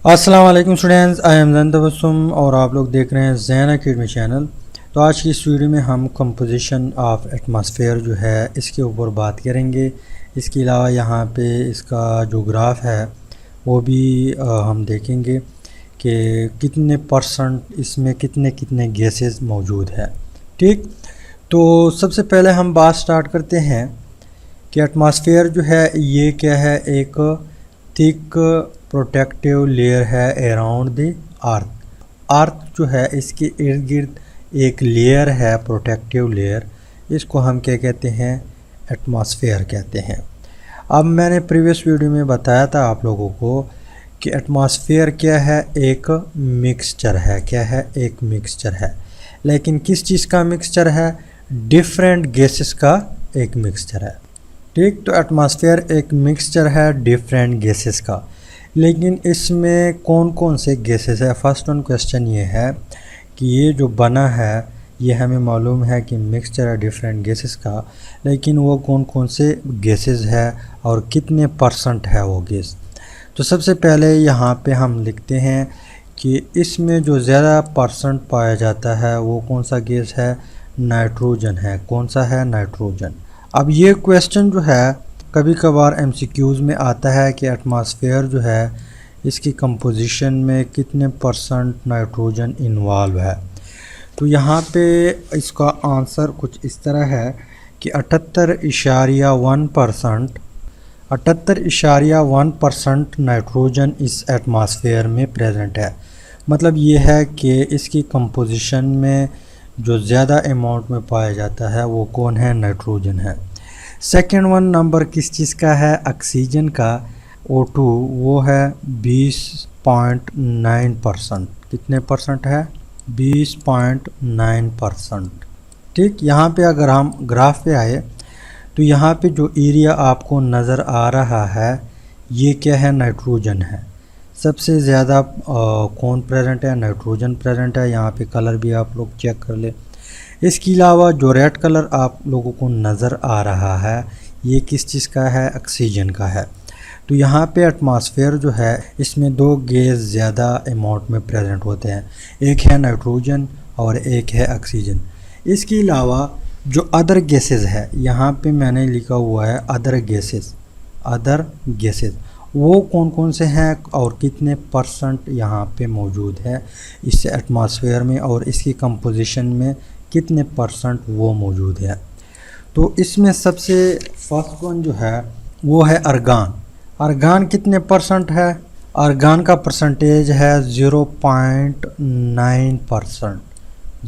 अस्सलाम वालेकुम students, I am Jain Tabassum और आप लोग देख रहे हैं जैन अकेडमी चैनल। तो आज की इस वीडियो में हम कंपोजिशन ऑफ एटमॉस्फेयर जो है इसके ऊपर बात करेंगे। इसके अलावा यहाँ पे इसका जो ग्राफ है वो भी हम देखेंगे कि कितने परसेंट इसमें कितने कितने गैसेस मौजूद है। ठीक, तो सबसे पहले हम बात स्टार्ट करते हैं कि एटमॉस्फेयर जो है ये क्या है, एक थिक प्रोटेक्टिव लेयर है अराउंड द अर्थ जो है इसके इर्द गिर्द एक लेयर है, प्रोटेक्टिव लेयर। इसको हम क्या कहते हैं, एटमॉस्फेयर कहते हैं। अब मैंने प्रीवियस वीडियो में बताया था आप लोगों को कि एटमॉस्फेयर क्या है, एक मिक्सचर है। क्या है? एक मिक्सचर है। लेकिन किस चीज़ का मिक्सचर है? डिफरेंट गैसेस का एक मिक्सचर है। ठीक, तो एटमॉस्फेयर एक मिक्सचर है डिफरेंट गैसेस का। लेकिन इसमें कौन कौन से गैसेस है? फर्स्ट वन क्वेश्चन ये है कि ये जो बना है ये हमें मालूम है कि मिक्सचर है डिफरेंट गैसेस का, लेकिन वो कौन कौन से गैसेस है और कितने परसेंट है वो गैस। तो सबसे पहले यहाँ पे हम लिखते हैं कि इसमें जो ज़्यादा परसेंट पाया जाता है वो कौन सा गैस है? नाइट्रोजन है। कौन सा है? नाइट्रोजन। अब ये क्वेश्चन जो है कभी कभार एमसीक्यूज़ में आता है कि एटमॉस्फेयर जो है इसकी कंपोजिशन में कितने परसेंट नाइट्रोजन इन्वॉल्व है। तो यहाँ पे इसका आंसर कुछ इस तरह है कि 78.1% नाइट्रोजन इस एटमॉस्फेयर में प्रेजेंट है। मतलब ये है कि इसकी कंपोजिशन में जो ज़्यादा अमाउंट में पाया जाता है वो कौन है? नाइट्रोजन है। सेकेंड वन नंबर किस चीज़ का है? ऑक्सीजन का O2, वो है 20.9%। कितने परसेंट है? 20.9%। ठीक, यहाँ पे अगर हम ग्राफ पे आए तो यहाँ पे जो एरिया आपको नज़र आ रहा है ये क्या है? नाइट्रोजन है। सबसे ज़्यादा कौन प्रेजेंट है? नाइट्रोजन प्रेजेंट है। यहाँ पे कलर भी आप लोग चेक कर ले। इसके अलावा जो रेड कलर आप लोगों को नज़र आ रहा है ये किस चीज़ का है? ऑक्सीजन का है। तो यहाँ पे एटमॉस्फेयर जो है इसमें दो गैस ज़्यादा अमाउंट में प्रेजेंट होते हैं, एक है नाइट्रोजन और एक है ऑक्सीजन। इसके अलावा जो अदर गैसेस है, यहाँ पे मैंने लिखा हुआ है अदर गैसेस वो कौन कौन से हैं और कितने परसेंट यहाँ पे मौजूद है इस एटमॉस्फेयर में, और इसकी कंपोजिशन में कितने परसेंट वो मौजूद है। तो इसमें सबसे फर्स्ट वन जो है वो है अर्गान। अर्गान कितने परसेंट है? अर्गान का परसेंटेज है 0.9%।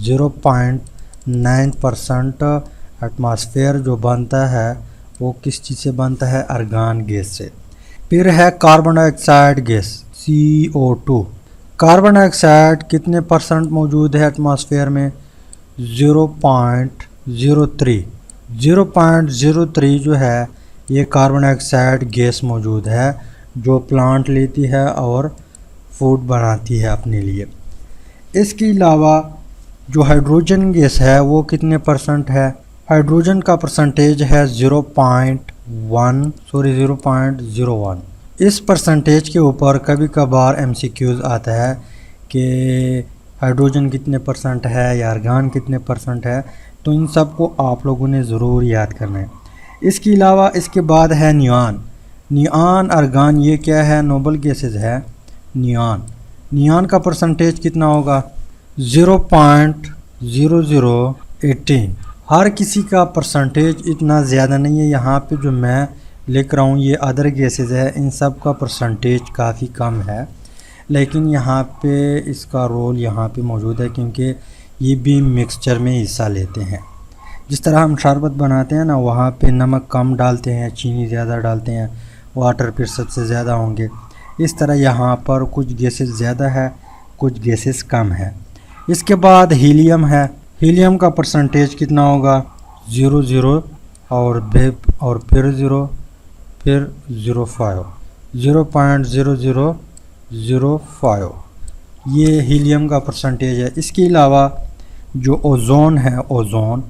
0.9% एटमॉस्फेयर जो बनता है वो किस चीज़ से बनता है? अर्गान गैस से। फिर है carbon dioxide gas CO2। Carbon dioxide कितने परसेंट मौजूद है एटमॉस्फेयर में? 0.03 जो है ये कार्बन डाइऑक्साइड गैस मौजूद है जो प्लांट लेती है और फूड बनाती है अपने लिए। इसके अलावा जो हाइड्रोजन गैस है वो कितने परसेंट है? हाइड्रोजन का परसेंटेज है 0.01। इस परसेंटेज के ऊपर कभी कभार एमसीक्यूज़ आता है कि हाइड्रोजन कितने परसेंट है या अर्गान कितने परसेंट है। तो इन सब को आप लोगों ने ज़रूर याद करना है। इसके अलावा इसके बाद है नियान अर्गान, ये क्या है? नोबल गैसेज है। नियान का परसेंटेज कितना होगा? 0.0018। हर किसी का परसेंटेज इतना ज़्यादा नहीं है। यहाँ पे जो मैं लिख रहा हूँ ये अदर गैसेज है, इन सब का परसेंटेज काफ़ी कम है, लेकिन यहाँ पे इसका रोल यहाँ पे मौजूद है क्योंकि ये भी मिक्सचर में हिस्सा लेते हैं। जिस तरह हम शरबत बनाते हैं ना, वहाँ पे नमक कम डालते हैं, चीनी ज़्यादा डालते हैं, वाटर फिर सबसे ज़्यादा होंगे। इस तरह यहाँ पर कुछ गैसेस ज़्यादा है, कुछ गैसेस कम है। इसके बाद हीलियम है। हीलियम का परसेंटेज कितना होगा? 0 और फिर 0 फिर 0.5। 0.0005 ये हीलियम का परसेंटेज है। इसके अलावा जो ओजोन है, ओजोन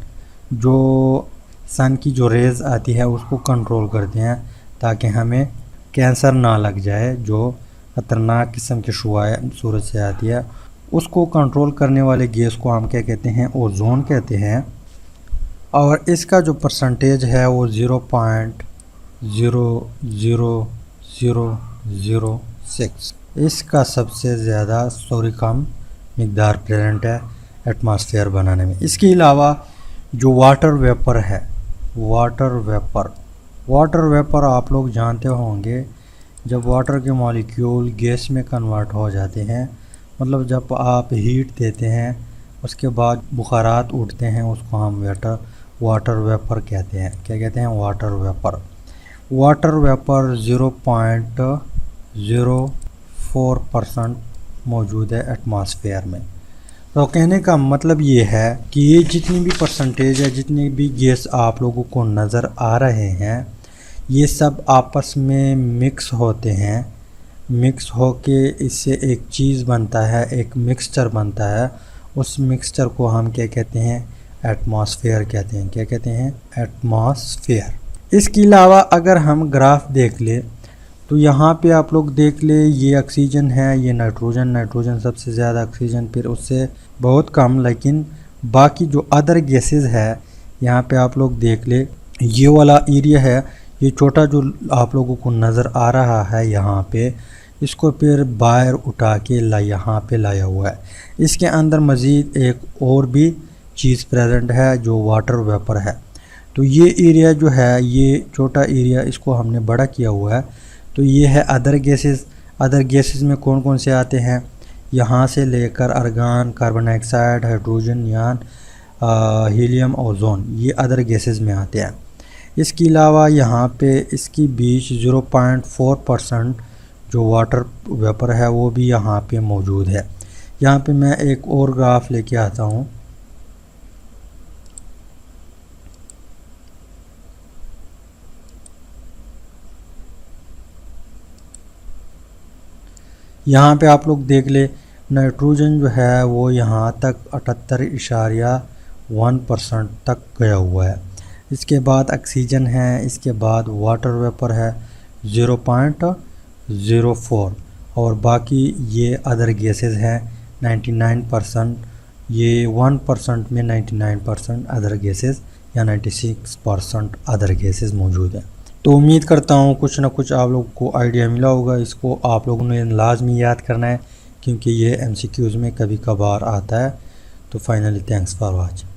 जो सन की जो रेज़ आती है उसको कंट्रोल करते हैं ताकि हमें कैंसर ना लग जाए जो ख़तरनाक किस्म की शुआएं सूरज से आती है, उसको कंट्रोल करने वाले गैस को हम क्या कहते हैं, ओजोन कहते हैं। और इसका जो परसेंटेज है वो 0.00006, इसका सबसे ज़्यादा कम मिकदार प्रेजेंट है एटमॉस्फेयर बनाने में। इसके अलावा जो वाटर वेपर है, वाटर वेपर आप लोग जानते होंगे, जब वाटर के मॉलिक्यूल गैस में कन्वर्ट हो जाते हैं, मतलब जब आप हीट देते हैं उसके बाद बुखारात उठते हैं, उसको हम वाटर वेपर कहते हैं। क्या कहते हैं? वाटर वेपर 0.04% मौजूद है एटमॉस्फेयर में। तो कहने का मतलब ये है कि ये जितनी भी परसेंटेज है, जितने भी गैस आप लोगों को नज़र आ रहे हैं, ये सब आपस में मिक्स होते हैं। मिक्स होके इससे एक चीज़ बनता है, एक मिक्सचर बनता है। उस मिक्सचर को हम क्या कहते हैं? एटमॉस्फेयर कहते हैं। क्या कहते हैं? एटमॉस्फेयर। इसके अलावा अगर हम ग्राफ देख ले तो यहाँ पे आप लोग देख ले, ये ऑक्सीजन है, ये नाइट्रोजन सबसे ज़्यादा, ऑक्सीजन फिर उससे बहुत कम। लेकिन बाकी जो अदर गैसेस है यहाँ पे आप लोग देख ले, ये वाला एरिया है, ये छोटा जो आप लोगों को नज़र आ रहा है यहाँ पे, इसको फिर बाहर उठा के यहाँ पे लाया हुआ है। इसके अंदर मज़ीद एक और भी चीज़ प्रेजेंट है जो वाटर वेपर है। तो ये एरिया जो है, ये छोटा एरिया, इसको हमने बड़ा किया हुआ है। तो ये है अदर गैसेस में कौन कौन से आते हैं, यहाँ से लेकर argon, carbon dioxide, hydrogen, neon, helium, ozone, ये अदर गैसेस में आते हैं। इसके अलावा यहाँ पे इसकी बीच 0.4% जो वाटर वेपर है वो भी यहाँ पे मौजूद है। यहाँ पे मैं एक और ग्राफ लेके आता हूँ। यहाँ पे आप लोग देख ले, नाइट्रोजन जो है वो यहाँ तक 78.1% तक गया हुआ है। इसके बाद ऑक्सीजन है, इसके बाद वाटर वेपर है 0.04, और बाकी ये अदर गैसेस हैं 99%। ये 1% में 99% अदर गैसेस या 96% अदर गैसेस मौजूद हैं। तो उम्मीद करता हूँ कुछ ना कुछ आप लोगों को आइडिया मिला होगा। इसको आप लोगों ने लाजमी याद करना है क्योंकि ये MCQs में कभी कभार आता है। तो फाइनली थैंक्स फॉर वॉचिंग।